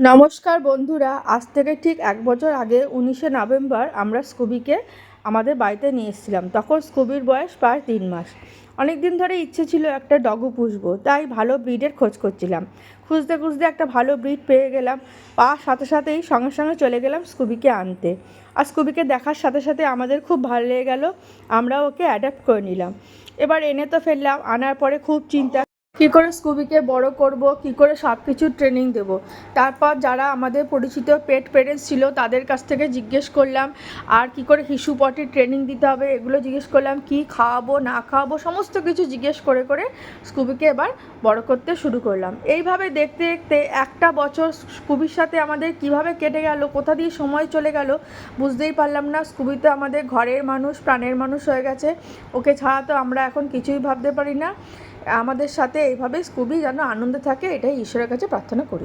নমস্কার বন্ধুরা, আজ থেকে ঠিক 1 বছর আগে 19শে নভেম্বর আমরা স্কুবিকে আমাদের বাড়িতে নিয়ে এসেছিলাম। তখন স্কুবির বয়স প্রায় 3 মাস। অনেক দিন ধরে ইচ্ছে ছিল একটা ডগু পুষবো, তাই ভালো ব্রিডের খোঁজ করছিলাম। খুঁজতে খুঁজতে একটা ভালো ব্রিড পেয়ে গেলাম। পাওয়ার সাথে সাথেই সঙ্গে সঙ্গে চলে গেলাম স্কুবিকে আনতে। আর স্কুবিকে দেখার সাথে সাথে আমাদের খুব ভালো লেগে গেল, আমরা ওকে অ্যাডাপ্ট করে নিলাম। এবার এনে তো ফেললাম, আনার পরে খুব চিন্তা কী করে স্কুবিকে বড় করব, কী করে সব কিছু ট্রেনিং দেবো। তারপর যারা আমাদের পরিচিত পেট পেরেন্টস ছিল তাদের কাছ থেকে জিজ্ঞেস করলাম, আর কী করে হিসু পটি ট্রেনিং দিতে হবে এগুলো জিজ্ঞেস করলাম, কী খাওয়াবো না খাওয়াবো সমস্ত কিছু জিজ্ঞেস করে করে স্কুবিকে এবার বড় করতে শুরু করলাম। এইভাবে দেখতে দেখতে একটা বছর স্কুবির সাথে আমাদের কিভাবে কেটে গেল, কোথা দিয়ে সময় চলে গেল বুঝতেই পারলাম না। স্কুবি তো আমাদের ঘরের মানুষ, প্রাণের মানুষ হয়ে গেছে। ওকে ছাড়া তো আমরা এখন কিছুই ভাবতে পারি না। আমাদের সাথে এইভাবে স্কুবি যেন আনন্দে থাকে, এটাই ঈশ্বরের কাছে প্রার্থনা করি।